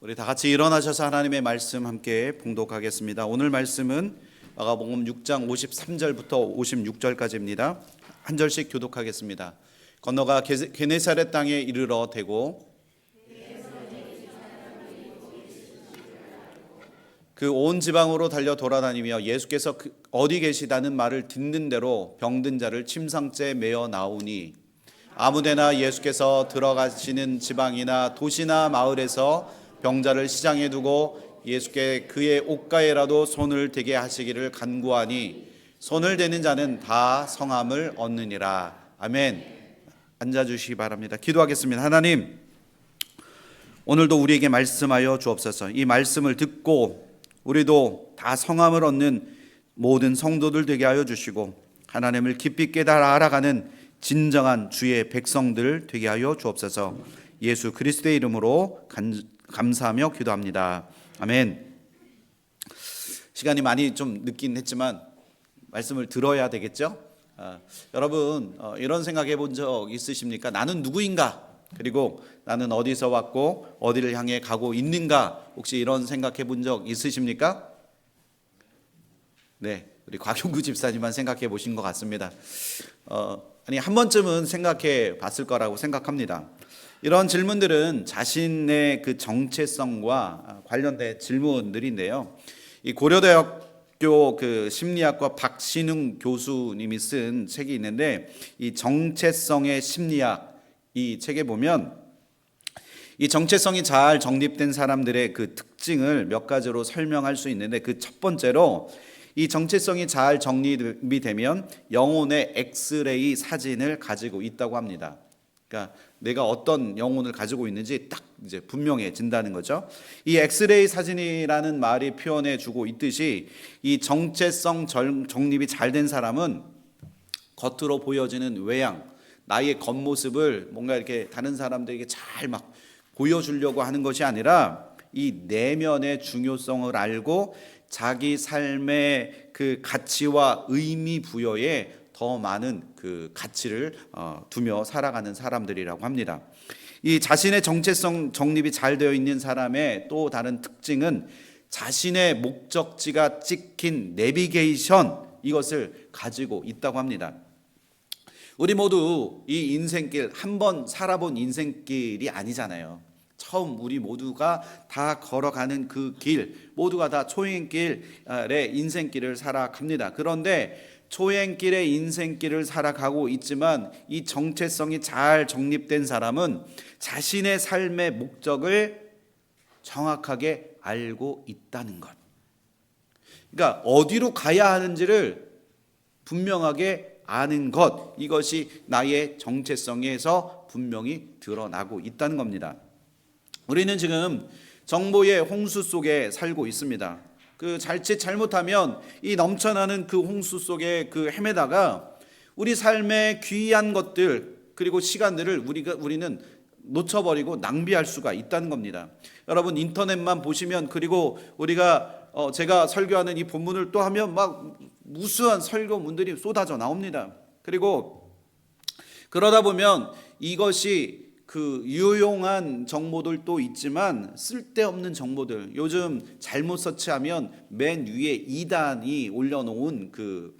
우리 다 같이 일어나셔서 하나님의 말씀 함께 봉독하겠습니다. 오늘 말씀은 마가복음 6장 53절부터 56절까지입니다. 한 절씩 교독하겠습니다. 건너가 게네사렛 땅에 이르러 대고 그 온 지방으로 달려 돌아다니며 예수께서 어디 계시다는 말을 듣는 대로 병든 자를 침상째 메어 나오니 아무데나 예수께서 들어가시는 지방이나 도시나 마을에서 병자를 시장에 두고 예수께 그의 옷가에라도 손을 대게 하시기를 간구하니 손을 대는 자는 다 성함을 얻느니라. 아멘. 앉아주시기 바랍니다. 기도하겠습니다. 하나님, 오늘도 우리에게 말씀하여 주옵소서. 이 말씀을 듣고 우리도 다 성함을 얻는 모든 성도들 되게 하여 주시고 하나님을 깊이 깨달아 알아가는 진정한 주의 백성들 되게 하여 주옵소서. 예수 그리스도의 이름으로 감사하며 기도합니다. 아멘. 시간이 많이 좀 늦긴 했지만 말씀을 들어야 되겠죠? 여러분 이런 생각해 본 적 있으십니까? 나는 누구인가? 그리고 나는 어디서 왔고 어디를 향해 가고 있는가? 혹시 이런 생각해 본 적 있으십니까? 네, 우리 곽용구 집사님만 생각해 보신 것 같습니다. 아니 한 번쯤은 생각해 봤을 거라고 생각합니다. 이런 질문들은 자신의 그 정체성과 관련된 질문들인데요. 이 고려대학교 그 심리학과 박신웅 교수님이 쓴 책이 있는데 이 정체성의 심리학 이 책에 보면 이 정체성이 잘 정립된 사람들의 그 특징을 몇 가지로 설명할 수 있는데 그 첫 번째로 이 정체성이 잘 정립이 되면 영혼의 엑스레이 사진을 가지고 있다고 합니다. 그러니까 내가 어떤 영혼을 가지고 있는지 딱 이제 분명해진다는 거죠. 이 엑스레이 사진이라는 말이 표현해 주고 있듯이 이 정체성 정립이 잘 된 사람은 겉으로 보여지는 외양, 나의 겉모습을 뭔가 이렇게 다른 사람들에게 잘 막 보여주려고 하는 것이 아니라 이 내면의 중요성을 알고 자기 삶의 그 가치와 의미 부여에 더 많은 그 가치를 두며 살아가는 사람들이라고 합니다. 이 자신의 정체성 정립이 잘 되어 있는 사람의 또 다른 특징은 자신의 목적지가 찍힌 내비게이션 이것을 가지고 있다고 합니다. 우리 모두 이 인생길 한 번 살아본 인생길이 아니잖아요. 처음 우리 모두가 다 걸어가는 그 길, 모두가 다 초행길의 인생길을 살아갑니다. 그런데 초행길의 인생길을 살아가고 있지만 이 정체성이 잘 정립된 사람은 자신의 삶의 목적을 정확하게 알고 있다는 것. 그러니까 어디로 가야 하는지를 분명하게 아는 것, 이것이 나의 정체성에서 분명히 드러나고 있다는 겁니다. 우리는 지금 정보의 홍수 속에 살고 있습니다. 그 자칫 잘못하면 이 넘쳐나는 그 홍수 속에 그 헤매다가 우리 삶의 귀한 것들 그리고 시간들을 우리는 놓쳐버리고 낭비할 수가 있다는 겁니다. 여러분 인터넷만 보시면 그리고 우리가 제가 설교하는 이 본문을 또 하면 막 무수한 설교문들이 쏟아져 나옵니다. 그리고 그러다 보면 이것이 그 유용한 정보들도 있지만 쓸데없는 정보들, 요즘 잘못 서치하면 맨 위에 2단이 올려놓은 그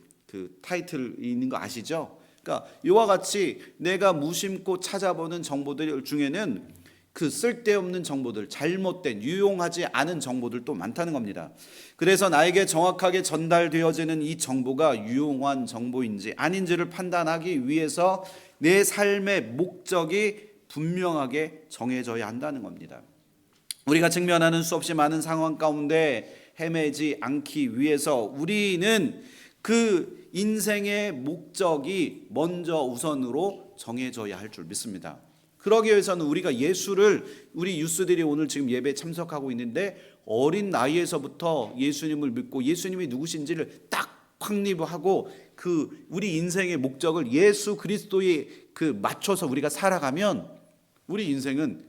타이틀이 있는 거 아시죠? 그러니까 이와 같이 내가 무심코 찾아보는 정보들 중에는 그 쓸데없는 정보들, 잘못된 유용하지 않은 정보들도 많다는 겁니다. 그래서 나에게 정확하게 전달되어지는 이 정보가 유용한 정보인지 아닌지를 판단하기 위해서 내 삶의 목적이 분명하게 정해져야 한다는 겁니다. 우리가 직면하는 수없이 많은 상황 가운데 헤매지 않기 위해서 우리는 그 인생의 목적이 먼저 우선으로 정해져야 할 줄 믿습니다. 그러기 위해서는 우리가 예수를 우리 유스들이 오늘 지금 예배에 참석하고 있는데 어린 나이에서부터 예수님을 믿고 예수님이 누구신지를 딱 확립하고 그 우리 인생의 목적을 예수 그리스도에 그 맞춰서 우리가 살아가면 우리 인생은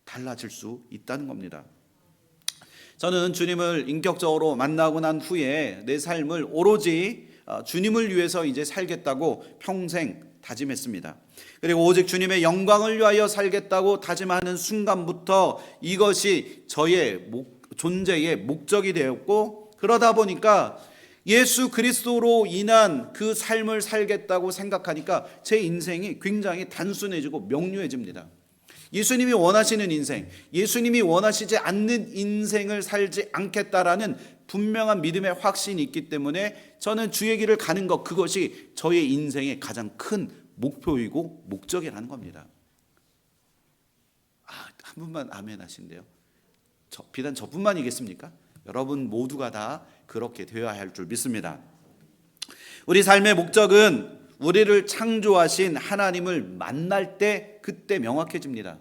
달라질 수 있다는 겁니다. 저는 주님을 인격적으로 만나고 난 후에 내 삶을 오로지 주님을 위해서 이제 살겠다고 평생 다짐했습니다. 그리고 오직 주님의 영광을 위하여 살겠다고 다짐하는 순간부터 이것이 저의 존재의 목적이 되었고, 그러다 보니까 예수 그리스도로 인한 그 삶을 살겠다고 생각하니까 제 인생이 굉장히 단순해지고 명료해집니다. 예수님이 원하시는 인생, 예수님이 원하시지 않는 인생을 살지 않겠다라는 분명한 믿음의 확신이 있기 때문에 저는 주의 길을 가는 것, 그것이 저의 인생의 가장 큰 목표이고 목적이라는 겁니다. 한 분만 아멘 하신대요. 비단 저뿐만이겠습니까? 여러분 모두가 다 그렇게 되어야 할 줄 믿습니다. 우리 삶의 목적은 우리를 창조하신 하나님을 만날 때 그때 명확해집니다.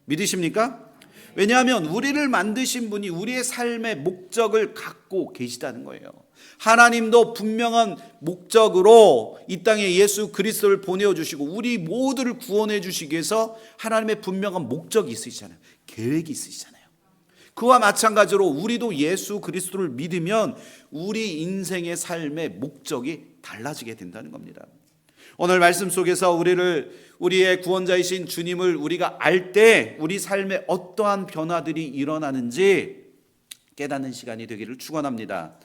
믿으십니까? 왜냐하면 우리를 만드신 분이 우리의 삶의 목적을 갖고 계시다는 거예요. 하나님도 분명한 목적으로 이 땅에 예수 그리스도를 보내주시고 우리 모두를 구원해 주시기 위해서 하나님의 분명한 목적이 있으시잖아요. 계획이 있으시잖아요. 그와 마찬가지로 우리도 예수 그리스도를 믿으면 우리 인생의 삶의 목적이 달라지게 된다는 겁니다. 오늘 말씀 속에서 우리의 구원자이신 주님을 우리가 알 때 우리 삶에 어떠한 변화들이 일어나는지 깨닫는 시간이 되기를 축원합니다.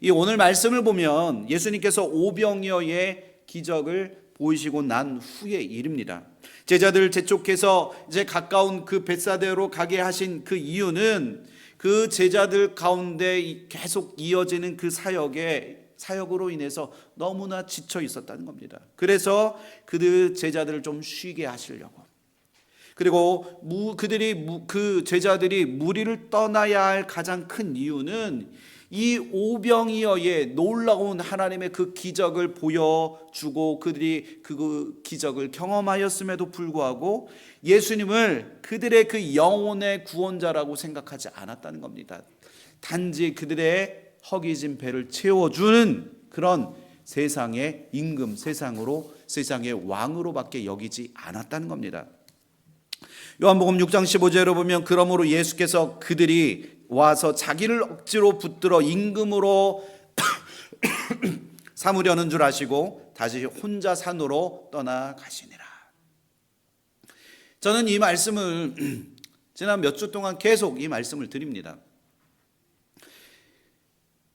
이 오늘 말씀을 보면 예수님께서 오병이어의 기적을 보이시고 난 후의 일입니다. 제자들 재촉해서 이제 가까운 그 벳사다로 가게 하신 그 이유는 그 제자들 가운데 계속 이어지는 그 사역으로 인해서 너무나 지쳐 있었다는 겁니다. 그래서 그 제자들을 좀 쉬게 하시려고, 그리고 그 제자들이 무리를 떠나야 할 가장 큰 이유는 이 오병이어의 놀라운 하나님의 그 기적을 보여주고 그들이 그 기적을 경험하였음에도 불구하고 예수님을 그들의 그 영혼의 구원자라고 생각하지 않았다는 겁니다. 단지 그들의 허기진 배를 채워주는 그런 세상의 임금, 세상의 왕으로밖에 여기지 않았다는 겁니다. 요한복음 6장 15절을 보면 그러므로 예수께서 그들이 와서 자기를 억지로 붙들어 임금으로 삼으려는 줄 아시고 다시 혼자 산으로 떠나가시니라. 저는 이 말씀을 지난 몇 주 동안 계속 이 말씀을 드립니다.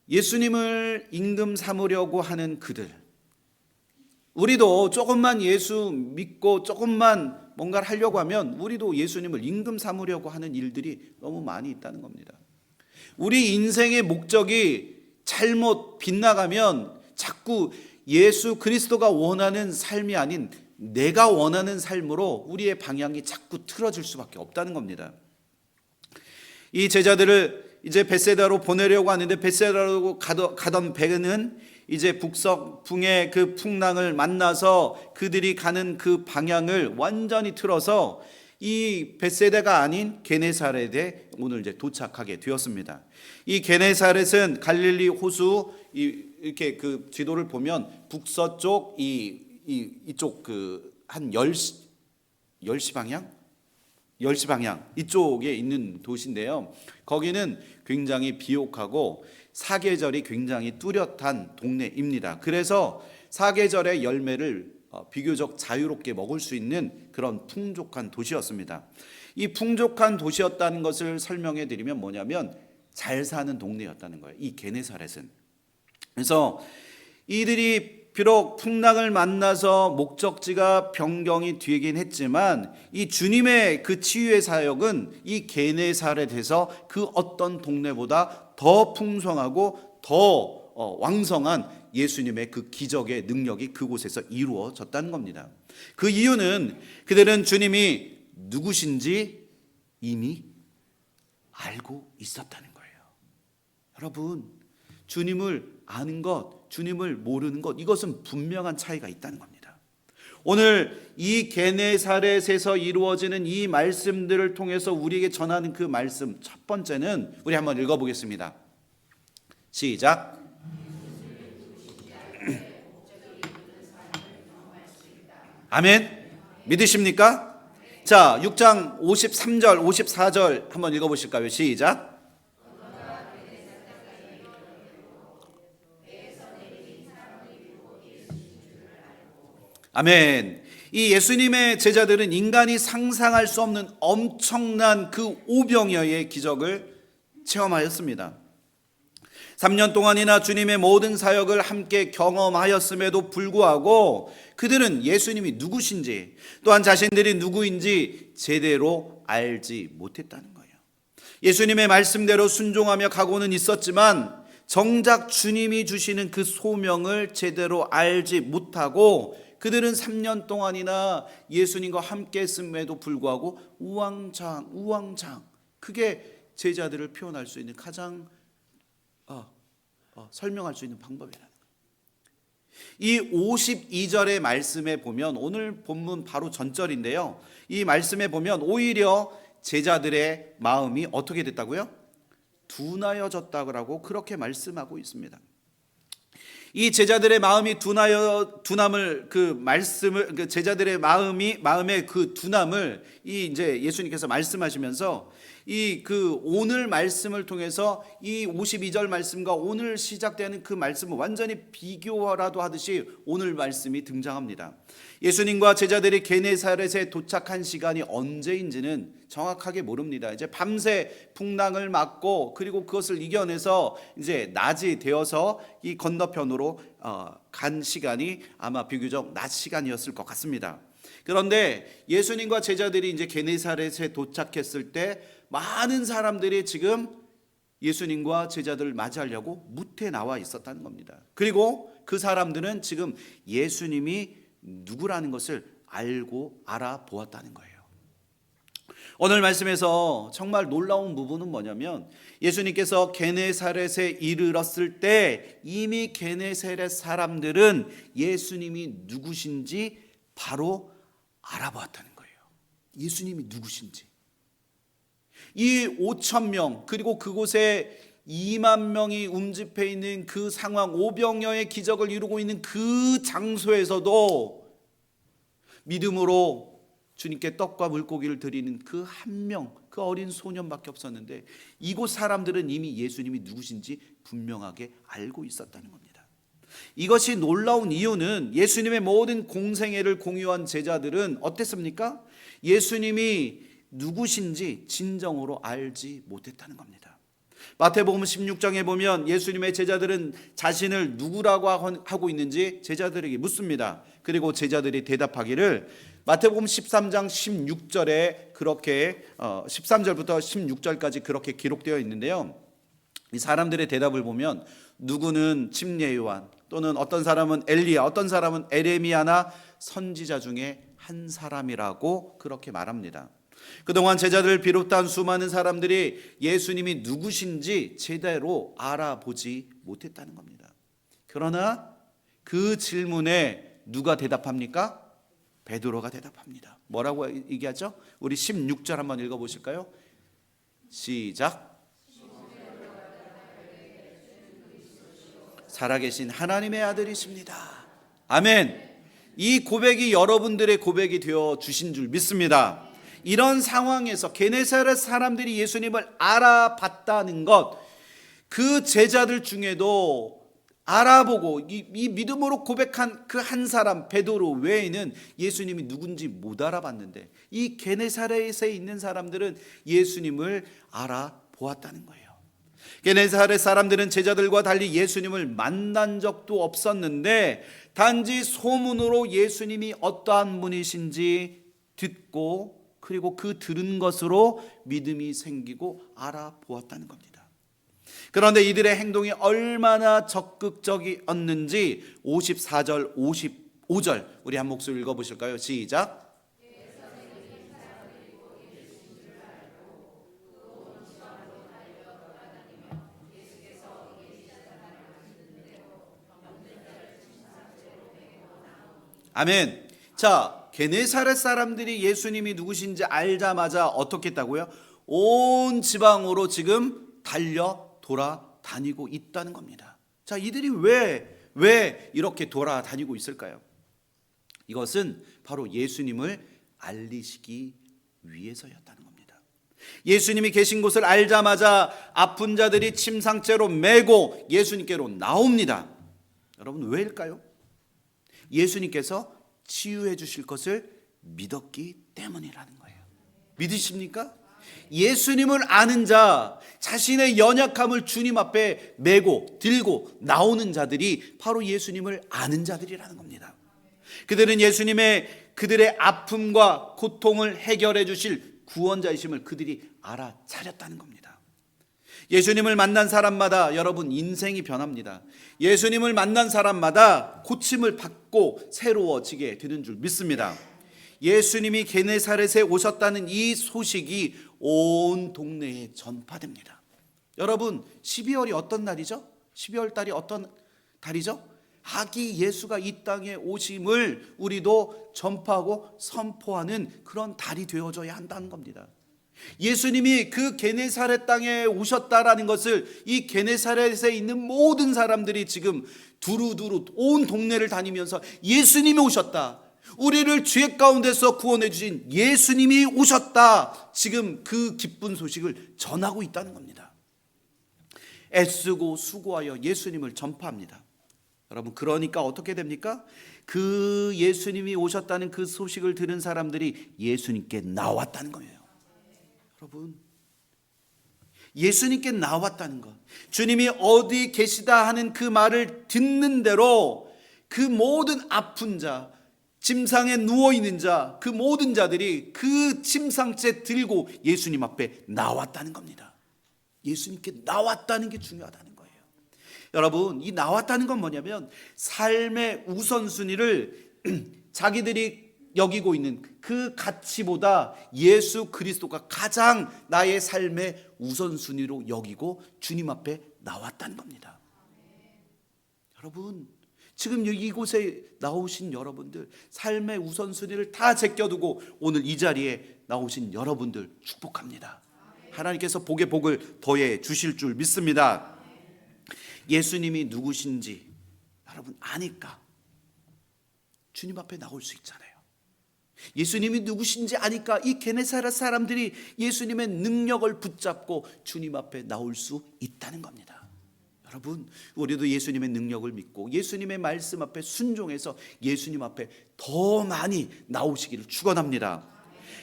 예수님을 임금 삼으려고 하는 그들, 우리도 조금만 예수 믿고 조금만 뭔가를 하려고 하면 우리도 예수님을 임금 삼으려고 하는 일들이 너무 많이 있다는 겁니다. 우리 인생의 목적이 잘못 빗나가면 자꾸 예수 그리스도가 원하는 삶이 아닌 내가 원하는 삶으로 우리의 방향이 자꾸 틀어질 수밖에 없다는 겁니다. 이 제자들을 이제 벳세다로 보내려고 하는데 벳세다로 가던 배는 이제 북서풍의 그 풍랑을 만나서 그들이 가는 그 방향을 완전히 틀어서 이 벳세다가 아닌 게네사렛에 오늘 이제 도착하게 되었습니다. 이 게네사렛은 갈릴리 호수 이렇게 그 지도를 보면 북서쪽 이쪽 그 한 10시 방향 이쪽에 있는 도시인데요. 거기는 굉장히 비옥하고 사계절이 굉장히 뚜렷한 동네입니다. 그래서 사계절의 열매를 비교적 자유롭게 먹을 수 있는 그런 풍족한 도시였습니다. 이 풍족한 도시였다는 것을 설명해 드리면 뭐냐면 잘 사는 동네였다는 거예요. 이 게네사렛은. 그래서 이들이 비록 풍랑을 만나서 목적지가 변경이 되긴 했지만 이 주님의 그 치유의 사역은 이 게네사렛에서 그 어떤 동네보다 더 풍성하고 더 왕성한 예수님의 그 기적의 능력이 그곳에서 이루어졌다는 겁니다. 그 이유는 그들은 주님이 누구신지 이미 알고 있었다는 거예요. 여러분, 주님을 아는 것, 주님을 모르는 것, 이것은 분명한 차이가 있다는 겁니다. 오늘 이 게네사렛에서 이루어지는 이 말씀들을 통해서 우리에게 전하는 그 말씀, 첫 번째는 우리 한번 읽어보겠습니다. 시작. 아멘. 믿으십니까? 자, 6장 53절, 54절 한번 읽어보실까요? 시작. 아멘. 이 예수님의 제자들은 인간이 상상할 수 없는 엄청난 그 오병이어의 기적을 체험하였습니다. 3년 동안이나 주님의 모든 사역을 함께 경험하였음에도 불구하고 그들은 예수님이 누구신지, 또한 자신들이 누구인지 제대로 알지 못했다는 거예요. 예수님의 말씀대로 순종하며 가고는 있었지만 정작 주님이 주시는 그 소명을 제대로 알지 못하고 그들은 3년 동안이나 예수님과 함께 했음에도 불구하고 우왕좌왕, 그게 제자들을 표현할 수 있는 가장 설명할 수 있는 방법이라는 거예요. 이 52절의 말씀에 보면, 오늘 본문 바로 전절인데요, 이 말씀에 보면 오히려 제자들의 마음이 어떻게 됐다고요? 둔하여졌다고 그렇게 말씀하고 있습니다. 이 제자들의 마음이 둔함을, 그 말씀을, 제자들의 마음의 그 둔함을 이제 예수님께서 말씀하시면서 그 오늘 말씀을 통해서 이 52절 말씀과 오늘 시작되는 그 말씀을 완전히 비교라도 하듯이 오늘 말씀이 등장합니다. 예수님과 제자들이 게네사렛에 도착한 시간이 언제인지는 정확하게 모릅니다. 이제 밤새 풍랑을 맞고 그리고 그것을 이겨내서 이제 낮이 되어서 이 건너편으로 간 시간이 아마 비교적 낮 시간이었을 것 같습니다. 그런데 예수님과 제자들이 이제 게네사렛에 도착했을 때 많은 사람들이 지금 예수님과 제자들을 맞이하려고 무태 나와 있었다는 겁니다. 그리고 그 사람들은 지금 예수님이 누구라는 것을 알아보았다는 거예요. 오늘 말씀에서 정말 놀라운 부분은 뭐냐면 예수님께서 게네사렛에 이르렀을 때 이미 게네사렛 사람들은 예수님이 누구신지 바로 알아보았다는 거예요. 예수님이 누구신지. 이 5,000명 그리고 그곳에 2만 명이 움집해 있는 그 상황, 오병이어의 기적을 이루고 있는 그 장소에서도 믿음으로 주님께 떡과 물고기를 드리는 그 한 명, 그 어린 소년밖에 없었는데 이곳 사람들은 이미 예수님이 누구신지 분명하게 알고 있었다는 겁니다. 이것이 놀라운 이유는 예수님의 모든 공생애를 공유한 제자들은 어땠습니까? 예수님이 누구신지 진정으로 알지 못했다는 겁니다. 마태복음 16장에 보면 예수님의 제자들은 자신을 누구라고 하고 있는지 제자들에게 묻습니다. 그리고 제자들이 대답하기를 마태복음 13장 16절에 그렇게 13절부터 16절까지 그렇게 기록되어 있는데요. 이 사람들의 대답을 보면 누구는 침례 요한, 또는 어떤 사람은 엘리야, 어떤 사람은 에레미야나 선지자 중에 한 사람이라고 그렇게 말합니다. 그동안 제자들을 비롯한 수많은 사람들이 예수님이 누구신지 제대로 알아보지 못했다는 겁니다. 그러나 그 질문에 누가 대답합니까? 베드로가 대답합니다. 뭐라고 얘기하죠? 우리 16절 한번 읽어보실까요? 시작. 살아계신 하나님의 아들이십니다. 아멘. 이 고백이 여러분들의 고백이 되어 주신 줄 믿습니다. 이런 상황에서 게네사렛 사람들이 예수님을 알아봤다는 것, 그 제자들 중에도 알아보고 이 믿음으로 고백한 그 한 사람 베드로 외에는 예수님이 누군지 못 알아봤는데 이 게네사렛에 있는 사람들은 예수님을 알아보았다는 거예요. 게네사렛 사람들은 제자들과 달리 예수님을 만난 적도 없었는데 단지 소문으로 예수님이 어떠한 분이신지 듣고 그리고 그 들은 것으로 믿음이 생기고 알아보았다는 겁니다. 그런데 이들의 행동이 얼마나 적극적이었는지 54절 55절 우리 한 목소리 읽어보실까요? 시작. 아멘. 자, 게네사렛 사람들이 예수님이 누구신지 알자마자 어떻게 했다고요? 온 지방으로 지금 달려 돌아다니고 있다는 겁니다. 자, 이들이 왜 이렇게 돌아다니고 있을까요? 이것은 바로 예수님을 알리시기 위해서였다는 겁니다. 예수님이 계신 곳을 알자마자 아픈 자들이 침상째로 메고 예수님께로 나옵니다. 여러분, 왜일까요? 예수님께서 치유해 주실 것을 믿었기 때문이라는 거예요. 믿으십니까? 예수님을 아는 자, 자신의 연약함을 주님 앞에 메고 들고 나오는 자들이 바로 예수님을 아는 자들이라는 겁니다. 그들은 예수님의 그들의 아픔과 고통을 해결해 주실 구원자이심을 그들이 알아차렸다는 겁니다. 예수님을 만난 사람마다 여러분 인생이 변합니다. 예수님을 만난 사람마다 고침을 받고 새로워지게 되는 줄 믿습니다. 예수님이 게네사렛에 오셨다는 이 소식이 온 동네에 전파됩니다. 여러분 12월이 어떤 날이죠? 12월 달이 어떤 달이죠? 아기 예수가 이 땅에 오심을 우리도 전파하고 선포하는 그런 달이 되어져야 한다는 겁니다. 예수님이 그 게네사렛 땅에 오셨다라는 것을 이 게네사렛에 있는 모든 사람들이 지금 두루두루 온 동네를 다니면서 예수님이 오셨다, 우리를 죄 가운데서 구원해 주신 예수님이 오셨다, 지금 그 기쁜 소식을 전하고 있다는 겁니다. 애쓰고 수고하여 예수님을 전파합니다. 여러분 그러니까 어떻게 됩니까? 그 예수님이 오셨다는 그 소식을 들은 사람들이 예수님께 나왔다는 거예요. 여러분 예수님께 나왔다는 것, 주님이 어디 계시다 하는 그 말을 듣는 대로 그 모든 아픈 자, 침상에 누워있는 자, 그 모든 자들이 그 침상째 들고 예수님 앞에 나왔다는 겁니다. 예수님께 나왔다는 게 중요하다는 거예요. 여러분 이 나왔다는 건 뭐냐면 삶의 우선순위를 자기들이 여기고 있는 그 가치보다 예수 그리스도가 가장 나의 삶의 우선순위로 여기고 주님 앞에 나왔다는 겁니다. 여러분 지금 이곳에 나오신 여러분들 삶의 우선순위를 다 제껴두고 오늘 이 자리에 나오신 여러분들 축복합니다. 하나님께서 복에 복을 더해 주실 줄 믿습니다. 예수님이 누구신지 여러분 아니까 주님 앞에 나올 수 있잖아요. 예수님이 누구신지 아니까 이 게네사렛 사람들이 예수님의 능력을 붙잡고 주님 앞에 나올 수 있다는 겁니다. 여러분 우리도 예수님의 능력을 믿고 예수님의 말씀 앞에 순종해서 예수님 앞에 더 많이 나오시기를 축원합니다.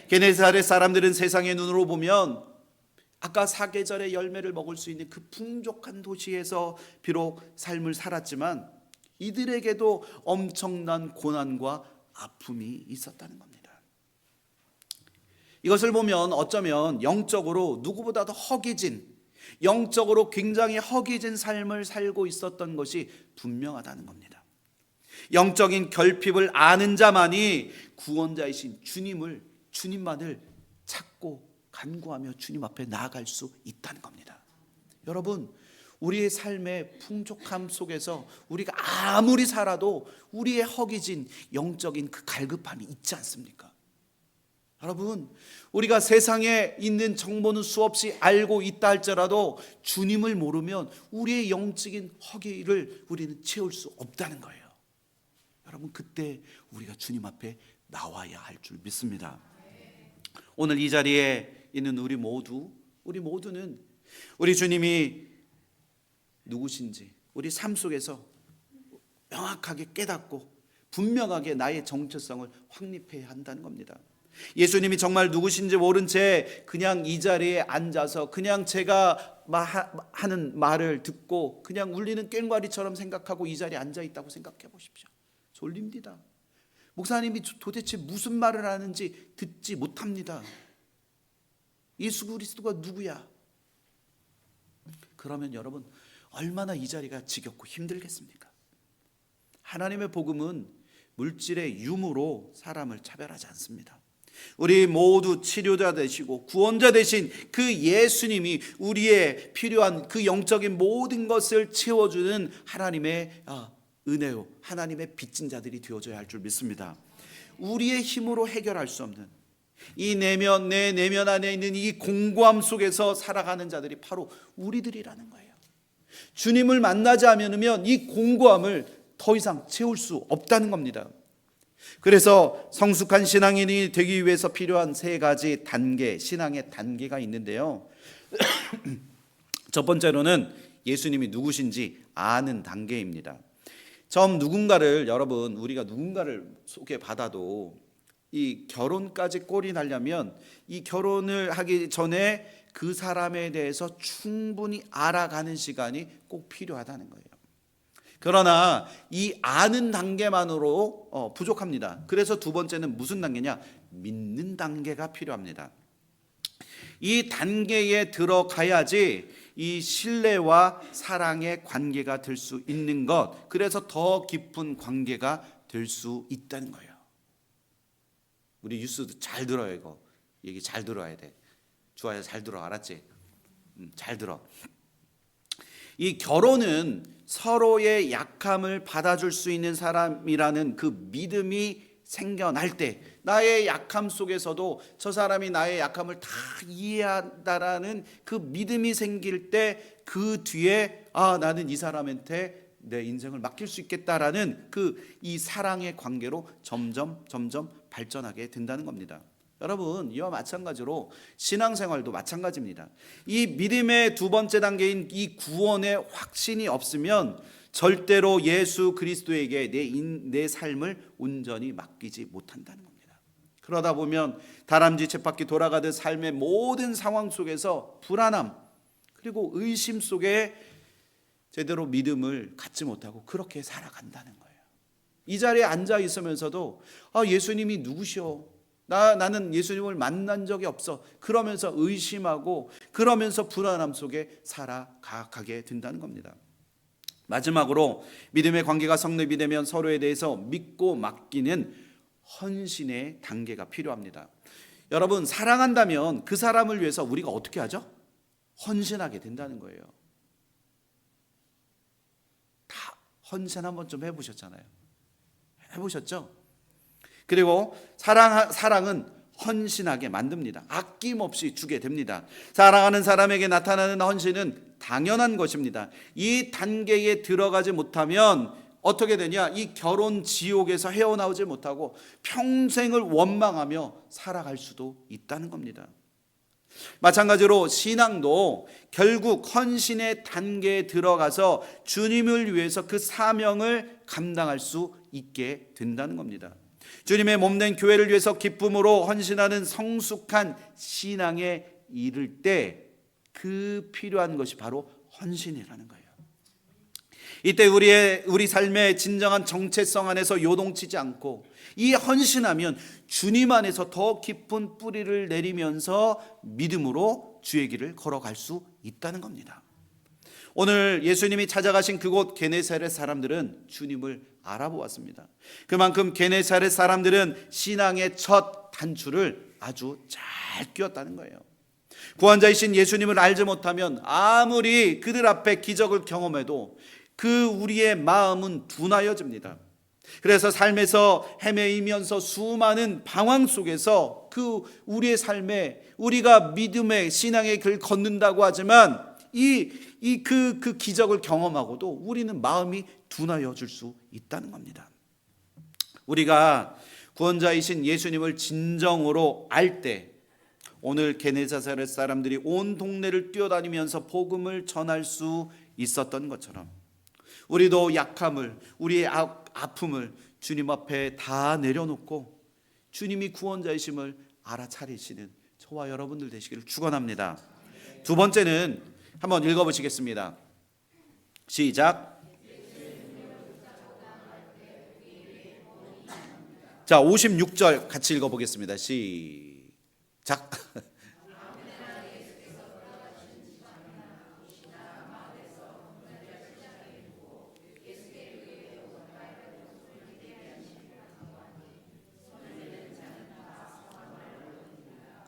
게네사렛 사람들은 세상의 눈으로 보면 아까 사계절의 열매를 먹을 수 있는 그 풍족한 도시에서 비록 삶을 살았지만 이들에게도 엄청난 고난과 아픔이 있었다는 겁니다. 이것을 보면 어쩌면 영적으로 누구보다도 허기진, 영적으로 굉장히 허기진 삶을 살고 있었던 것이 분명하다는 겁니다. 영적인 결핍을 아는 자만이 구원자이신 주님만을 찾고 간구하며 주님 앞에 나아갈 수 있다는 겁니다. 여러분 우리의 삶의 풍족함 속에서 우리가 아무리 살아도 우리의 허기진 영적인 그 갈급함이 있지 않습니까? 여러분 우리가 세상에 있는 정보는 수없이 알고 있다 할지라도 주님을 모르면 우리의 영적인 허기를 우리는 채울 수 없다는 거예요. 여러분 그때 우리가 주님 앞에 나와야 할 줄 믿습니다. 오늘 이 자리에 있는 우리 모두는 우리 주님이 누구신지 우리 삶 속에서 명확하게 깨닫고 분명하게 나의 정체성을 확립해야 한다는 겁니다. 예수님이 정말 누구신지 모른 채 그냥 이 자리에 앉아서 그냥 제가 하는 말을 듣고 그냥 울리는 꽹과리처럼 생각하고 이 자리에 앉아 있다고 생각해 보십시오. 졸립니다. 목사님이 도대체 무슨 말을 하는지 듣지 못합니다. 예수 그리스도가 누구야? 그러면 여러분 얼마나 이 자리가 지겹고 힘들겠습니까? 하나님의 복음은 물질의 유무로 사람을 차별하지 않습니다. 우리 모두 치료자 되시고 구원자 되신 그 예수님이 우리의 필요한 그 영적인 모든 것을 채워주는 하나님의 은혜요, 하나님의 빚진 자들이 되어져야 할 줄 믿습니다. 우리의 힘으로 해결할 수 없는 이 내 내면 안에 있는 이 공고함 속에서 살아가는 자들이 바로 우리들이라는 거예요. 주님을 만나지 않으면 이 공고함을 더 이상 채울 수 없다는 겁니다. 그래서 성숙한 신앙인이 되기 위해서 필요한 세 가지 단계, 신앙의 단계가 있는데요. 첫 번째로는 예수님이 누구신지 아는 단계입니다. 여러분, 우리가 누군가를 소개받아도 이 결혼까지 꼴이 나려면 이 결혼을 하기 전에 그 사람에 대해서 충분히 알아가는 시간이 꼭 필요하다는 거예요. 그러나 이 아는 단계만으로 부족합니다. 그래서 두 번째는 무슨 단계냐? 믿는 단계가 필요합니다. 이 단계에 들어가야지 이 신뢰와 사랑의 관계가 될 수 있는 것, 그래서 더 깊은 관계가 될 수 있다는 거예요. 우리 뉴스도 잘 들어요. 이거 얘기 잘 들어야 돼. 주아야, 잘 들어. 알았지? 잘 들어. 이 결혼은 서로의 약함을 받아줄 수 있는 사람이라는 그 믿음이 생겨날 때, 나의 약함 속에서도 저 사람이 나의 약함을 다 이해한다라는 그 믿음이 생길 때, 그 뒤에 나는 이 사람한테 내 인생을 맡길 수 있겠다라는 이 사랑의 관계로 점점 발전하게 된다는 겁니다. 여러분, 이와 마찬가지로 신앙생활도 마찬가지입니다. 이 믿음의 두 번째 단계인 이 구원의 확신이 없으면 절대로 예수 그리스도에게 내 삶을 온전히 맡기지 못한다는 겁니다. 그러다 보면 다람쥐 쳇바퀴 돌아가듯 삶의 모든 상황 속에서 불안함 그리고 의심 속에 제대로 믿음을 갖지 못하고 그렇게 살아간다는 거예요. 이 자리에 앉아 있으면서도 예수님이 누구시오? 나는 예수님을 만난 적이 없어. 그러면서 의심하고 그러면서 불안함 속에 살아가게 된다는 겁니다. 마지막으로 믿음의 관계가 성립이 되면 서로에 대해서 믿고 맡기는 헌신의 단계가 필요합니다. 여러분, 사랑한다면 그 사람을 위해서 우리가 어떻게 하죠? 헌신하게 된다는 거예요. 다 헌신 한번 좀 해보셨잖아요. 해보셨죠? 그리고 사랑은 헌신하게 만듭니다. 아낌없이 주게 됩니다. 사랑하는 사람에게 나타나는 헌신은 당연한 것입니다. 이 단계에 들어가지 못하면 어떻게 되냐? 이 결혼 지옥에서 헤어나오지 못하고 평생을 원망하며 살아갈 수도 있다는 겁니다. 마찬가지로 신앙도 결국 헌신의 단계에 들어가서 주님을 위해서 그 사명을 감당할 수 있게 된다는 겁니다. 주님의 몸된 교회를 위해서 기쁨으로 헌신하는 성숙한 신앙에 이를 때 그 필요한 것이 바로 헌신이라는 거예요. 이때 우리 삶의 진정한 정체성 안에서 요동치지 않고 이 헌신하면 주님 안에서 더 깊은 뿌리를 내리면서 믿음으로 주의 길을 걸어갈 수 있다는 겁니다. 오늘 예수님이 찾아가신 그곳 게네사렛 사람들은 주님을 알아보았습니다. 그만큼 게네사렛 사람들은 신앙의 첫 단추를 아주 잘 끼웠다는 거예요. 구원자이신 예수님을 알지 못하면 아무리 그들 앞에 기적을 경험해도 우리의 마음은 둔하여집니다. 그래서 삶에서 헤매이면서 수많은 방황 속에서 우리의 삶에 우리가 믿음의 신앙의 길 걷는다고 하지만 그 기적을 경험하고도 우리는 마음이 둔하여질 수 있다는 겁니다. 우리가 구원자이신 예수님을 진정으로 알 때 오늘 게네사렛 사람들이 온 동네를 뛰어다니면서 복음을 전할 수 있었던 것처럼 우리도 약함을, 우리의 아픔을 주님 앞에 다 내려놓고 주님이 구원자이심을 알아차리시는 저와 여러분들 되시기를 축원합니다. 두 번째는 한번 읽어보시겠습니다. 시작. 자, 56절 같이 읽어보겠습니다. 시작.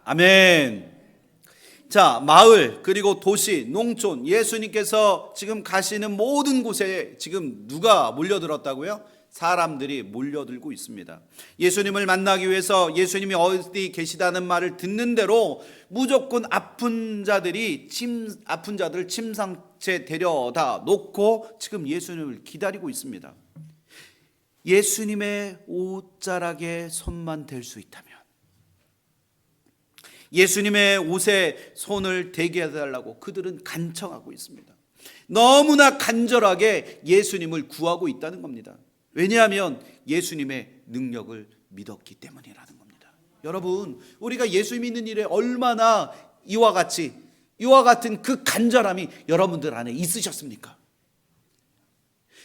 아멘. 자, 마을 그리고 도시, 농촌, 예수님께서 지금 가시는 모든 곳에 지금 누가 몰려들었다고요? 사람들이 몰려들고 있습니다. 예수님을 만나기 위해서 예수님이 어디 계시다는 말을 듣는 대로 무조건 아픈 자들을 침상째 데려다 놓고 지금 예수님을 기다리고 있습니다. 예수님의 옷자락에 손만 댈 수 있다면, 예수님의 옷에 손을 대게 해달라고 그들은 간청하고 있습니다. 너무나 간절하게 예수님을 구하고 있다는 겁니다. 왜냐하면 예수님의 능력을 믿었기 때문이라는 겁니다. 여러분, 우리가 예수 믿는 일에 얼마나 이와 같은 그 간절함이 여러분들 안에 있으셨습니까?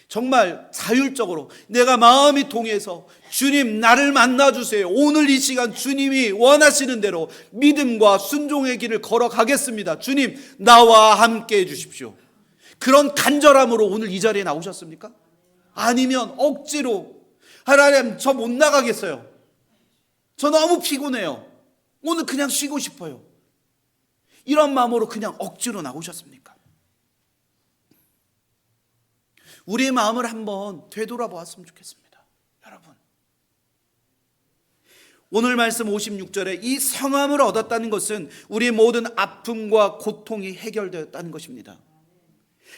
정말 자율적으로 내가 마음이 통해서 주님 나를 만나주세요, 오늘 이 시간 주님이 원하시는 대로 믿음과 순종의 길을 걸어가겠습니다, 주님 나와 함께 해주십시오, 그런 간절함으로 오늘 이 자리에 나오셨습니까? 아니면 억지로 하나님 저 못 나가겠어요, 저 너무 피곤해요, 오늘 그냥 쉬고 싶어요, 이런 마음으로 그냥 억지로 나오셨습니까? 우리의 마음을 한번 되돌아보았으면 좋겠습니다. 여러분, 오늘 말씀 56절에 이 성함을 얻었다는 것은 우리의 모든 아픔과 고통이 해결되었다는 것입니다.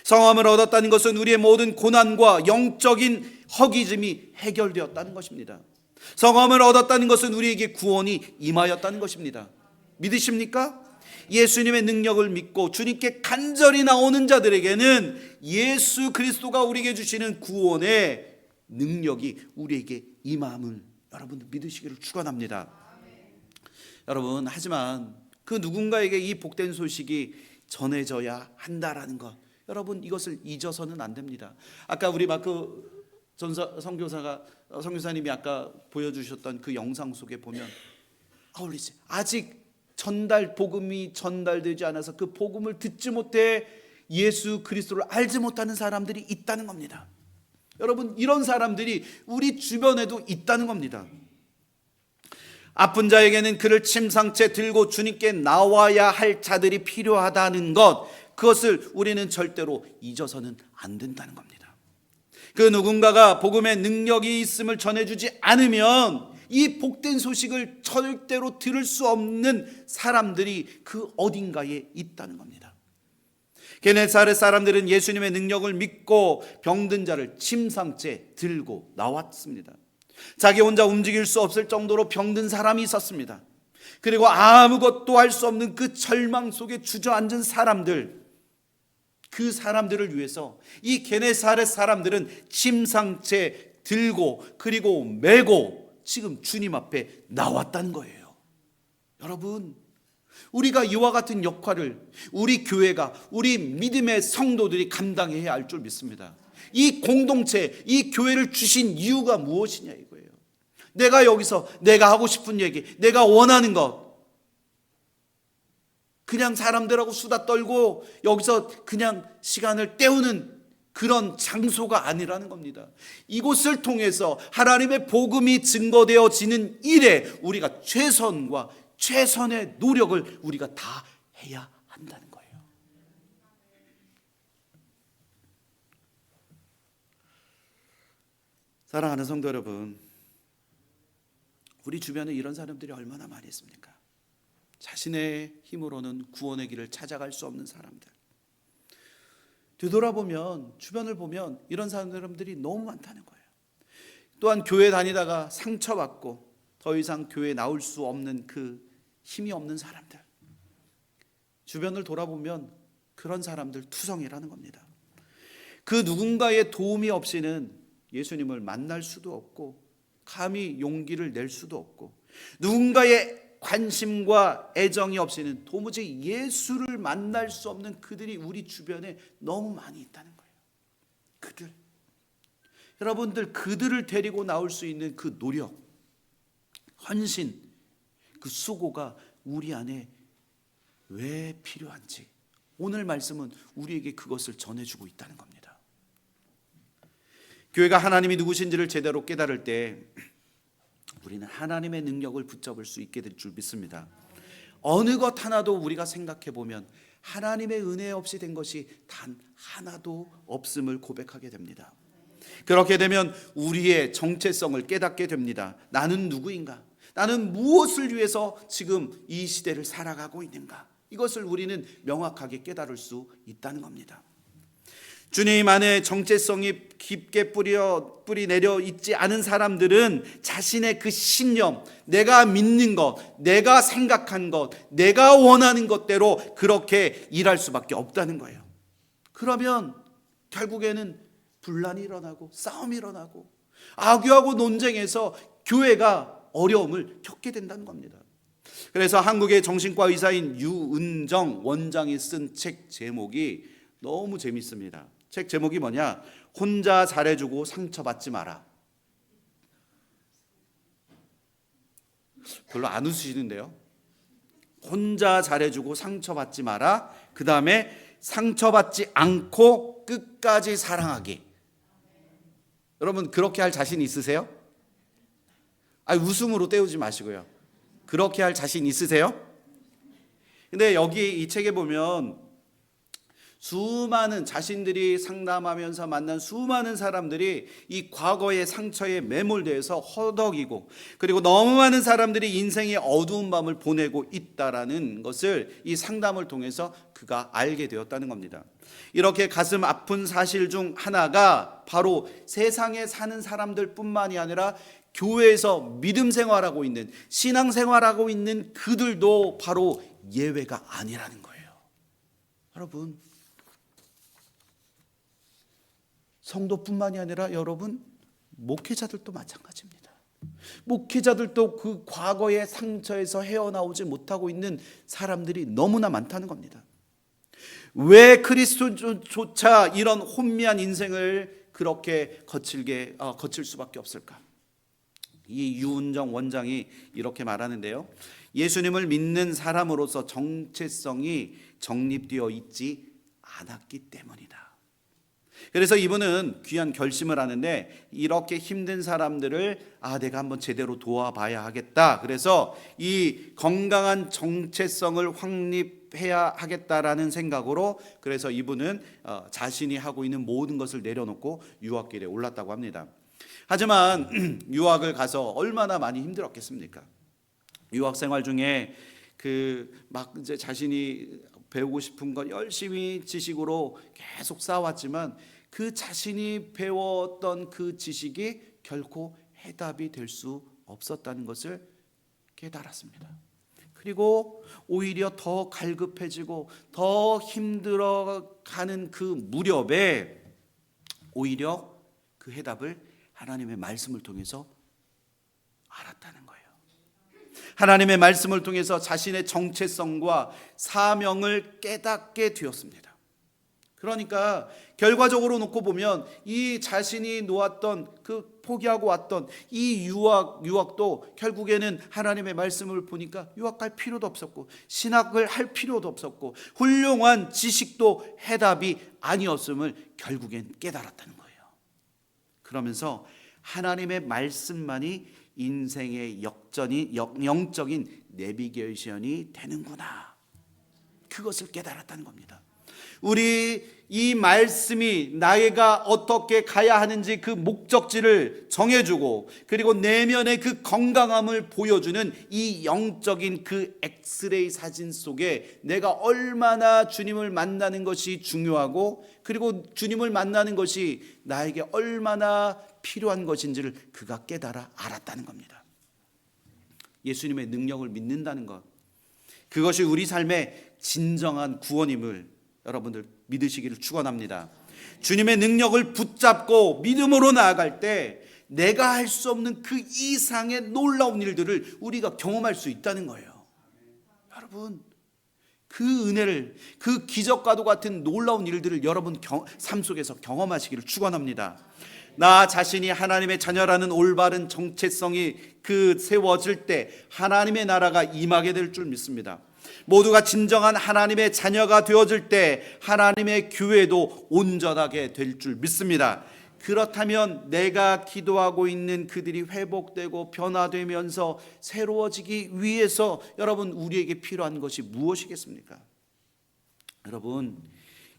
성함을 얻었다는 것은 우리의 모든 고난과 영적인 허기짐이 해결되었다는 것입니다. 성함을 얻었다는 것은 우리에게 구원이 임하였다는 것입니다. 믿으십니까? 예수님의 능력을 믿고 주님께 간절히 나오는 자들에게는 예수 그리스도가 우리에게 주시는 구원의 능력이 우리에게 임함을 여러분들 믿으시기를 축원합니다. 여러분, 하지만 그 누군가에게 이 복된 소식이 전해져야 한다라는 것, 여러분 이것을 잊어서는 안 됩니다. 아까 우리 마크 선교사님이 아까 보여주셨던 그 영상 속에 보면 아직 복음이 전달되지 않아서 그 복음을 듣지 못해 예수 그리스도를 알지 못하는 사람들이 있다는 겁니다. 여러분, 이런 사람들이 우리 주변에도 있다는 겁니다. 아픈 자에게는 그를 침상째 들고 주님께 나와야 할 자들이 필요하다는 것, 그것을 우리는 절대로 잊어서는 안 된다는 겁니다. 그 누군가가 복음의 능력이 있음을 전해주지 않으면 이 복된 소식을 절대로 들을 수 없는 사람들이 그 어딘가에 있다는 겁니다. 게네사렛 사람들은 예수님의 능력을 믿고 병든 자를 침상째 들고 나왔습니다. 자기 혼자 움직일 수 없을 정도로 병든 사람이 있었습니다. 그리고 아무것도 할 수 없는 그 절망 속에 주저앉은 사람들, 그 사람들을 위해서 이 게네사렛 사람들은 침상째 들고 그리고 메고 지금 주님 앞에 나왔다는 거예요. 여러분, 우리가 이와 같은 역할을 우리 교회가, 우리 믿음의 성도들이 감당해야 할 줄 믿습니다. 이 공동체, 이 교회를 주신 이유가 무엇이냐 이거예요. 내가 여기서 내가 하고 싶은 얘기, 내가 원하는 것, 그냥 사람들하고 수다 떨고 여기서 그냥 시간을 때우는 그런 장소가 아니라는 겁니다. 이곳을 통해서 하나님의 복음이 증거되어지는 일에 우리가 최선의 노력을 우리가 다 해야 한다는 거예요. 사랑하는 성도 여러분, 우리 주변에 이런 사람들이 얼마나 많이 있습니까? 자신의 힘으로는 구원의 길을 찾아갈 수 없는 사람들. 되돌아보면, 주변을 보면 이런 사람들이 너무 많다는 거예요. 또한 교회 다니다가 상처받고 더 이상 교회에 나올 수 없는 그 힘이 없는 사람들, 주변을 돌아보면 그런 사람들 투성이라는 겁니다. 그 누군가의 도움이 없이는 예수님을 만날 수도 없고 감히 용기를 낼 수도 없고, 누군가의 관심과 애정이 없이는 도무지 예수를 만날 수 없는 그들이 우리 주변에 너무 많이 있다는 거예요. 여러분들, 그들을 데리고 나올 수 있는 그 노력, 헌신, 그 수고가 우리 안에 왜 필요한지 오늘 말씀은 우리에게 그것을 전해주고 있다는 겁니다. 교회가 하나님이 누구신지를 제대로 깨달을 때 우리는 하나님의 능력을 붙잡을 수 있게 될 줄 믿습니다. 어느 것 하나도 우리가 생각해 보면 하나님의 은혜 없이 된 것이 단 하나도 없음을 고백하게 됩니다. 그렇게 되면 우리의 정체성을 깨닫게 됩니다. 나는 누구인가? 나는 무엇을 위해서 지금 이 시대를 살아가고 있는가? 이것을 우리는 명확하게 깨달을 수 있다는 겁니다. 주님 안에 정체성이 깊게 뿌리 내려 있지 않은 사람들은 자신의 그 신념, 내가 믿는 것, 내가 생각한 것, 내가 원하는 것대로 그렇게 일할 수밖에 없다는 거예요. 그러면 결국에는 분란이 일어나고 싸움이 일어나고 악유하고 논쟁에서 교회가 어려움을 겪게 된다는 겁니다. 그래서 한국의 정신과 의사인 유은정 원장이 쓴 책 제목이 너무 재밌습니다. 책 제목이 뭐냐? 혼자 잘해주고 상처받지 마라. 별로 안 웃으시는데요. 혼자 잘해주고 상처받지 마라. 그 다음에 상처받지 않고 끝까지 사랑하기. 여러분 그렇게 할 자신 있으세요? 웃음으로 때우지 마시고요. 그렇게 할 자신 있으세요? 근데 여기 이 책에 보면 수많은 자신들이 상담하면서 만난 수많은 사람들이 이 과거의 상처에 매몰되어서 허덕이고 그리고 너무 많은 사람들이 인생의 어두운 밤을 보내고 있다라는 것을 이 상담을 통해서 그가 알게 되었다는 겁니다. 이렇게 가슴 아픈 사실 중 하나가 바로 세상에 사는 사람들뿐만이 아니라 교회에서 믿음 생활하고 있는 신앙 생활하고 있는 그들도 바로 예외가 아니라는 거예요. 여러분 성도뿐만이 아니라 여러분 목회자들도 마찬가지입니다. 목회자들도 그 과거의 상처에서 헤어나오지 못하고 있는 사람들이 너무나 많다는 겁니다. 왜 그리스도조차 이런 혼미한 인생을 그렇게 거칠 수밖에 없을까? 이 유은정 원장이 이렇게 말하는데요. 예수님을 믿는 사람으로서 정체성이 정립되어 있지 않았기 때문이다. 그래서 이분은 귀한 결심을 하는데 이렇게 힘든 사람들을 내가 한번 제대로 도와봐야 하겠다. 그래서 이 건강한 정체성을 확립해야 하겠다라는 생각으로 그래서 이분은 자신이 하고 있는 모든 것을 내려놓고 유학길에 올랐다고 합니다. 하지만 유학을 가서 얼마나 많이 힘들었겠습니까? 유학 생활 중에 막 이제 자신이 배우고 싶은 것 열심히 지식으로 계속 쌓아왔지만 그 자신이 배웠던 그 지식이 결코 해답이 될 수 없었다는 것을 깨달았습니다. 그리고 오히려 더 갈급해지고 더 힘들어가는 그 무렵에 오히려 그 해답을 하나님의 말씀을 통해서 알았다는 거예요. 하나님의 말씀을 통해서 자신의 정체성과 사명을 깨닫게 되었습니다. 그러니까 결과적으로 놓고 보면 이 자신이 놓았던 포기하고 왔던 이 유학도 결국에는 하나님의 말씀을 보니까 유학할 필요도 없었고 신학을 할 필요도 없었고 훌륭한 지식도 해답이 아니었음을 결국엔 깨달았다는 거예요. 그러면서 하나님의 말씀만이 인생의 영적인 내비게이션이 되는구나. 그것을 깨달았다는 겁니다. 우리 이 말씀이 나에가 어떻게 가야 하는지 그 목적지를 정해주고 그리고 내면의 그 건강함을 보여주는 이 영적인 그 엑스레이 사진 속에 내가 얼마나 주님을 만나는 것이 중요하고 그리고 주님을 만나는 것이 나에게 얼마나 필요한 것인지를 그가 깨달아 알았다는 겁니다. 예수님의 능력을 믿는다는 것, 그것이 우리 삶의 진정한 구원임을 여러분들 믿으시기를 축원합니다. 주님의 능력을 붙잡고 믿음으로 나아갈 때 내가 할 수 없는 그 이상의 놀라운 일들을 우리가 경험할 수 있다는 거예요. 여러분 그 은혜를 그 기적과도 같은 놀라운 일들을 여러분 삶 속에서 경험하시기를 축원합니다. 나 자신이 하나님의 자녀라는 올바른 정체성이 세워질 때 하나님의 나라가 임하게 될 줄 믿습니다. 모두가 진정한 하나님의 자녀가 되어질 때 하나님의 교회도 온전하게 될 줄 믿습니다. 그렇다면 내가 기도하고 있는 그들이 회복되고 변화되면서 새로워지기 위해서 여러분 우리에게 필요한 것이 무엇이겠습니까? 여러분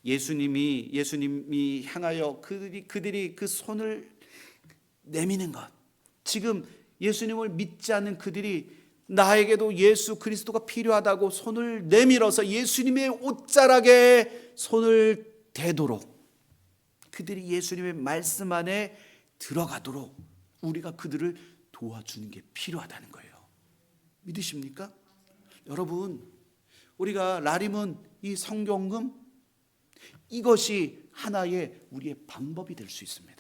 예수님이 향하여 그들이 그 손을 내미는 것, 지금 예수님을 믿지 않는 그들이 나에게도 예수 그리스도가 필요하다고 손을 내밀어서 예수님의 옷자락에 손을 대도록 그들이 예수님의 말씀 안에 들어가도록 우리가 그들을 도와주는 게 필요하다는 거예요. 믿으십니까? 여러분 우리가 라림은 이 성경금 이것이 하나의 우리의 방법이 될 수 있습니다.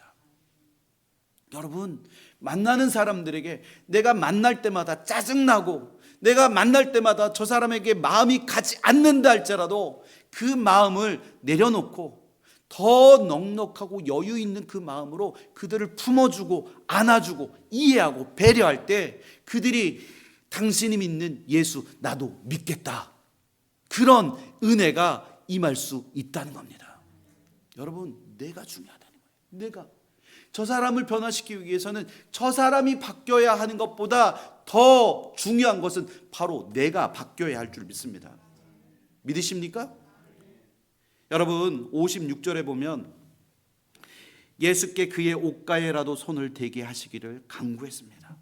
여러분, 만나는 사람들에게 내가 만날 때마다 짜증나고 내가 만날 때마다 저 사람에게 마음이 가지 않는다 할지라도 그 마음을 내려놓고 더 넉넉하고 여유 있는 그 마음으로 그들을 품어주고 안아주고 이해하고 배려할 때 그들이 당신이 믿는 예수 나도 믿겠다, 그런 은혜가 임할 수 있다는 겁니다. 여러분, 내가 중요하다는 거예요. 내가 저 사람을 변화시키기 위해서는 저 사람이 바뀌어야 하는 것보다 더 중요한 것은 바로 내가 바뀌어야 할 줄 믿습니다. 믿으십니까? 여러분, 56절에 보면 예수께 그의 옷가에라도 손을 대게 하시기를 간구했습니다.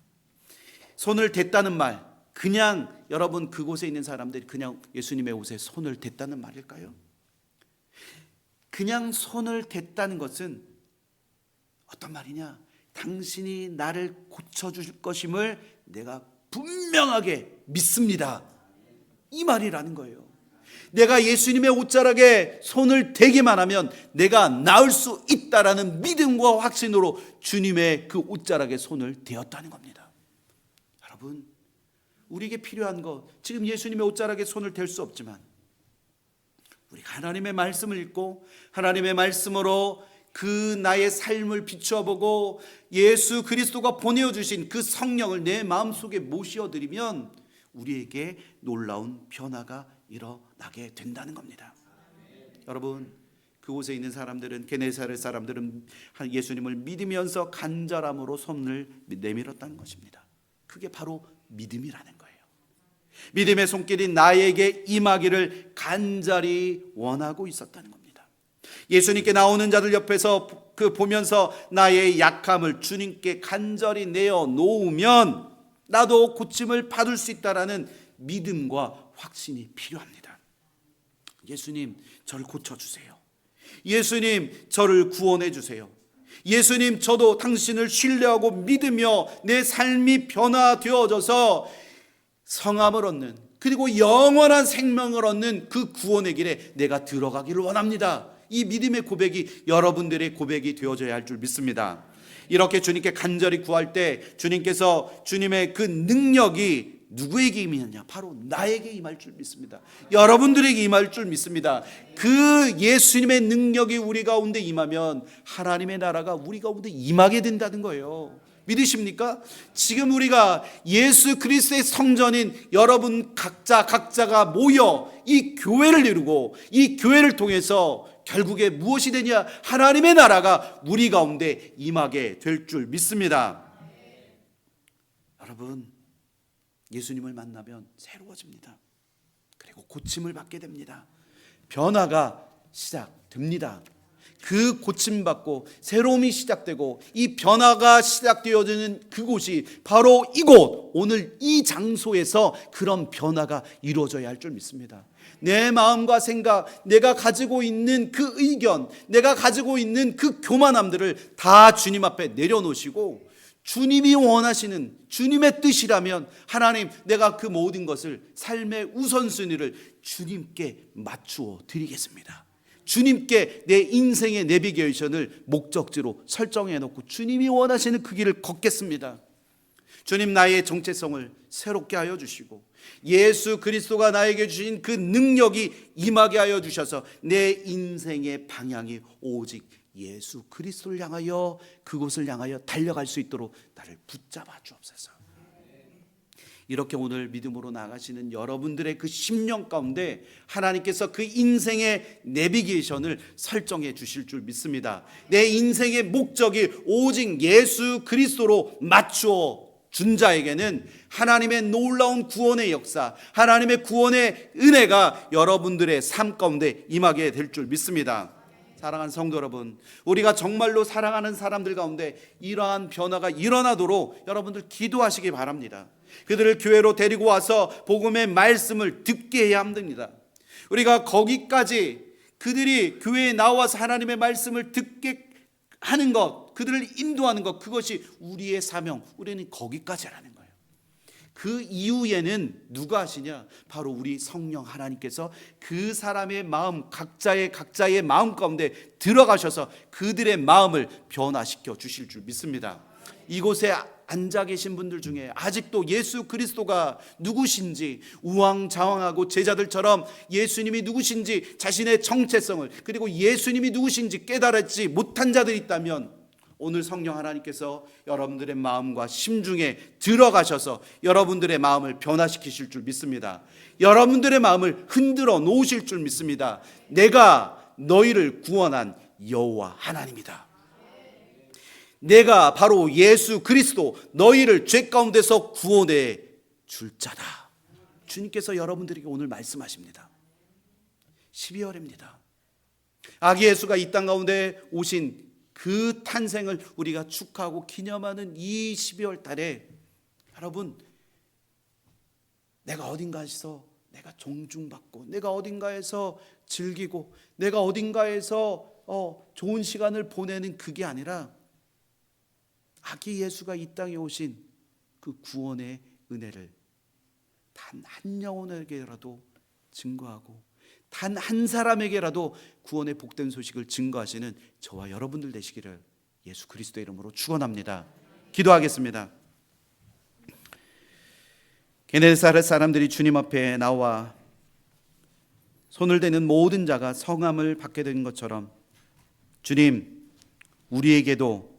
손을 댔다는 말, 그냥 여러분 그곳에 있는 사람들이 그냥 예수님의 옷에 손을 댔다는 말일까요? 그냥 손을 댔다는 것은 어떤 말이냐? 당신이 나를 고쳐주실 것임을 내가 분명하게 믿습니다, 이 말이라는 거예요. 내가 예수님의 옷자락에 손을 대기만 하면 내가 나을 수 있다라는 믿음과 확신으로 주님의 그 옷자락에 손을 대었다는 겁니다. 여러분, 우리에게 필요한 것, 지금 예수님의 옷자락에 손을 댈 수 없지만 우리가 하나님의 말씀을 읽고 하나님의 말씀으로 그 나의 삶을 비추어 보고 예수 그리스도가 보내어주신 그 성령을 내 마음속에 모셔드리면 우리에게 놀라운 변화가 일어나게 된다는 겁니다. 여러분, 그곳에 있는 사람들은, 게네사렛 사람들은 예수님을 믿으면서 간절함으로 손을 내밀었다는 것입니다. 그게 바로 믿음이라는 거예요. 믿음의 손길이 나에게 임하기를 간절히 원하고 있었다는 겁니다. 예수님께 나오는 자들 옆에서 보면서 나의 약함을 주님께 간절히 내어 놓으면 나도 고침을 받을 수 있다라는 믿음과 확신이 필요합니다. 예수님, 저를 고쳐주세요. 예수님, 저를 구원해 주세요. 예수님, 저도 당신을 신뢰하고 믿으며 내 삶이 변화되어져서 성함을 얻는, 그리고 영원한 생명을 얻는 그 구원의 길에 내가 들어가기를 원합니다. 이 믿음의 고백이 여러분들의 고백이 되어져야 할 줄 믿습니다. 이렇게 주님께 간절히 구할 때 주님께서 주님의 그 능력이 누구에게 임하냐? 바로 나에게 임할 줄 믿습니다. 여러분들에게 임할 줄 믿습니다. 그 예수님의 능력이 우리 가운데 임하면 하나님의 나라가 우리 가운데 임하게 된다는 거예요. 믿으십니까? 지금 우리가 예수 그리스도의 성전인 여러분 각자가 모여 이 교회를 이루고 이 교회를 통해서 결국에 무엇이 되냐? 하나님의 나라가 우리 가운데 임하게 될 줄 믿습니다. 여러분, 예수님을 만나면 새로워집니다. 그리고 고침을 받게 됩니다. 변화가 시작됩니다. 그 고침받고 새로움이 시작되고 이 변화가 시작되어지는 그곳이 바로 이곳, 오늘 이 장소에서 그런 변화가 이루어져야 할 줄 믿습니다. 내 마음과 생각, 내가 가지고 있는 그 의견, 내가 가지고 있는 그 교만함들을 다 주님 앞에 내려놓으시고 주님이 원하시는 주님의 뜻이라면 하나님, 내가 그 모든 것을 삶의 우선순위를 주님께 맞추어 드리겠습니다. 주님께 내 인생의 내비게이션을 목적지로 설정해 놓고 주님이 원하시는 그 길을 걷겠습니다. 주님, 나의 정체성을 새롭게 하여 주시고 예수 그리스도가 나에게 주신 그 능력이 임하게 하여 주셔서 내 인생의 방향이 오직 예수 그리스도를 향하여, 그곳을 향하여 달려갈 수 있도록 나를 붙잡아 주옵소서. 이렇게 오늘 믿음으로 나가시는 여러분들의 그 심령 가운데 하나님께서 그 인생의 내비게이션을 설정해 주실 줄 믿습니다. 내 인생의 목적이 오직 예수 그리스도로 맞추어 준 자에게는 하나님의 놀라운 구원의 역사, 하나님의 구원의 은혜가 여러분들의 삶 가운데 임하게 될 줄 믿습니다. 사랑하는 성도 여러분, 우리가 정말로 사랑하는 사람들 가운데 이러한 변화가 일어나도록 여러분들 기도하시기 바랍니다. 그들을 교회로 데리고 와서 복음의 말씀을 듣게 해야 합니다. 우리가 거기까지 그들이 교회에 나와서 하나님의 말씀을 듣게 하는 것, 그들을 인도하는 것, 그것이 우리의 사명, 우리는 거기까지라는 거예요. 그 이후에는 누가 하시냐? 바로 우리 성령 하나님께서 그 사람의 마음, 각자의 마음 가운데 들어가셔서 그들의 마음을 변화시켜 주실 줄 믿습니다. 이곳에 앉아 계신 분들 중에 아직도 예수 그리스도가 누구신지 우왕좌왕하고 제자들처럼 예수님이 누구신지 자신의 정체성을, 그리고 예수님이 누구신지 깨달았지 못한 자들이 있다면 오늘 성령 하나님께서 여러분들의 마음과 심중에 들어가셔서 여러분들의 마음을 변화시키실 줄 믿습니다. 여러분들의 마음을 흔들어 놓으실 줄 믿습니다. 내가 너희를 구원한 여호와 하나님이다. 내가 바로 예수 그리스도, 너희를 죄 가운데서 구원해 줄 자다. 주님께서 여러분들에게 오늘 말씀하십니다. 12월입니다. 아기 예수가 이 땅 가운데 오신 그 탄생을 우리가 축하하고 기념하는 이 12월 달에 여러분, 내가 어딘가에서 내가 존중받고, 내가 어딘가에서 즐기고, 내가 어딘가에서 좋은 시간을 보내는 그게 아니라 아기 예수가 이 땅에 오신 그 구원의 은혜를 단 한 영혼에게라도 증거하고, 단 한 사람에게라도 구원의 복된 소식을 증거하시는 저와 여러분들 되시기를 예수 그리스도의 이름으로 축원합니다. 기도하겠습니다. 게네사렛 사람들이 주님 앞에 나와 손을 대는 모든 자가 성함을 받게 된 것처럼 주님, 우리에게도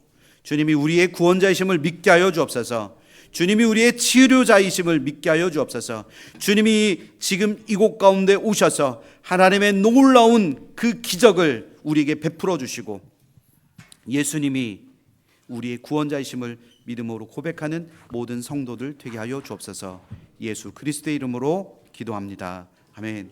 주님이 우리의 구원자이심을 믿게 하여 주옵소서. 주님이 우리의 치료자이심을 믿게 하여 주옵소서. 주님이 지금 이곳 가운데 오셔서 하나님의 놀라운 그 기적을 우리에게 베풀어 주시고, 예수님이 우리의 구원자이심을 믿음으로 고백하는 모든 성도들 되게 하여 주옵소서. 예수 그리스도의 이름으로 기도합니다. 아멘.